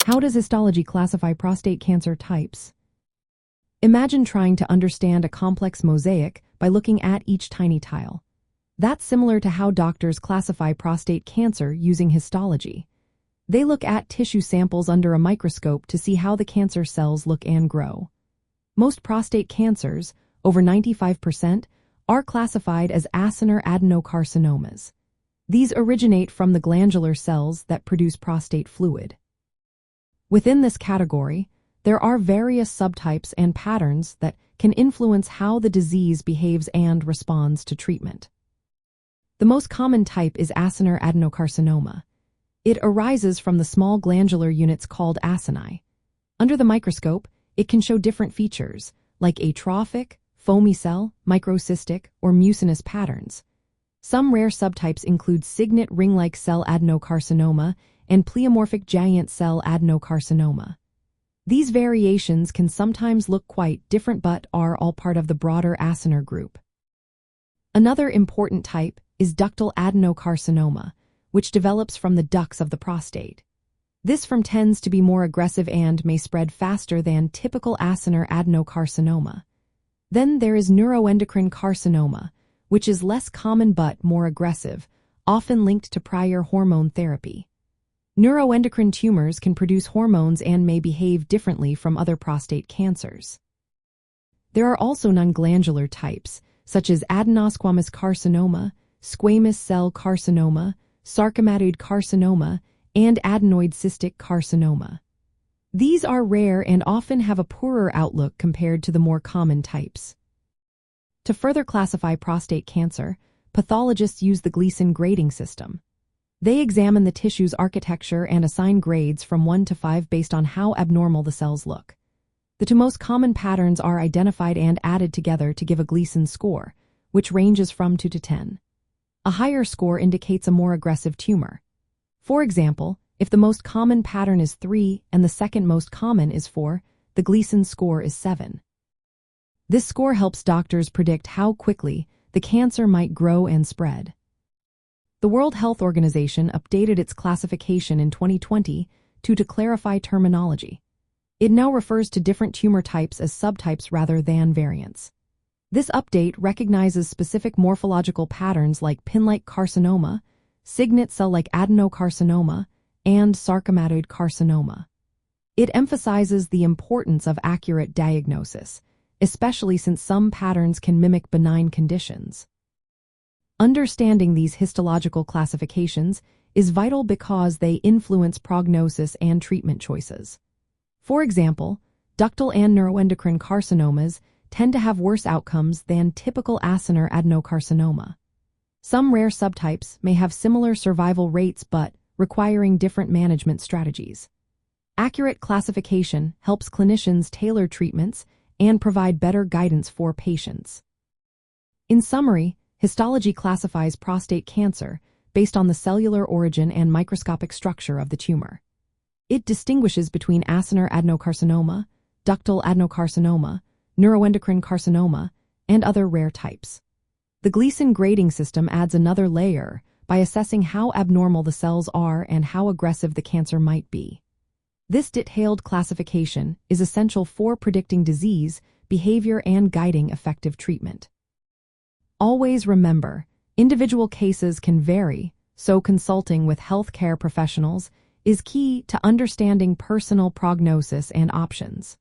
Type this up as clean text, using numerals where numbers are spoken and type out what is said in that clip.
How does histology classify prostate cancer types? Imagine trying to understand a complex mosaic by looking at each tiny tile. That's similar to how doctors classify prostate cancer using histology. They look at tissue samples under a microscope to see how the cancer cells look and grow. Most prostate cancers, over 95%, are classified as acinar adenocarcinomas. These originate from the glandular cells that produce prostate fluid. Within this category, there are various subtypes and patterns that can influence how the disease behaves and responds to treatment. The most common type is acinar adenocarcinoma. It arises from the small glandular units called acini. Under the microscope, it can show different features, like atrophic, foamy cell, microcystic, or mucinous patterns. Some rare subtypes include signet ring-like cell adenocarcinoma and pleomorphic giant cell adenocarcinoma. These variations can sometimes look quite different but are all part of the broader acinar group. Another important type is ductal adenocarcinoma, which develops from the ducts of the prostate. This form tends to be more aggressive and may spread faster than typical acinar adenocarcinoma. Then there is neuroendocrine carcinoma, which is less common but more aggressive, often linked to prior hormone therapy. Neuroendocrine tumors can produce hormones and may behave differently from other prostate cancers. There are also non-glandular types, such as adenosquamous carcinoma, squamous cell carcinoma, sarcomatoid carcinoma, and adenoid cystic carcinoma. These are rare and often have a poorer outlook compared to the more common types. To further classify prostate cancer, pathologists use the Gleason grading system. They examine the tissue's architecture and assign grades from 1 to 5 based on how abnormal the cells look. The two most common patterns are identified and added together to give a Gleason score, which ranges from 2 to 10. A higher score indicates a more aggressive tumor. For example, if the most common pattern is 3 and the second most common is 4, the Gleason score is 7. This score helps doctors predict how quickly the cancer might grow and spread. The World Health Organization updated its classification in 2020 to clarify terminology. It now refers to different tumor types as subtypes rather than variants. This update recognizes specific morphological patterns like pin-like carcinoma, signet cell-like adenocarcinoma, and sarcomatoid carcinoma. It emphasizes the importance of accurate diagnosis, especially since some patterns can mimic benign conditions. Understanding these histological classifications is vital because they influence prognosis and treatment choices. For example, ductal and neuroendocrine carcinomas tend to have worse outcomes than typical acinar adenocarcinoma. Some rare subtypes may have similar survival rates but requiring different management strategies. Accurate classification helps clinicians tailor treatments and provide better guidance for patients. In summary, histology classifies prostate cancer based on the cellular origin and microscopic structure of the tumor. It distinguishes between acinar adenocarcinoma, ductal adenocarcinoma, neuroendocrine carcinoma, and other rare types. The Gleason grading system adds another layer by assessing how abnormal the cells are and how aggressive the cancer might be. This detailed classification is essential for predicting disease, behavior, and guiding effective treatment. Always remember, individual cases can vary, so consulting with healthcare professionals is key to understanding personal prognosis and options.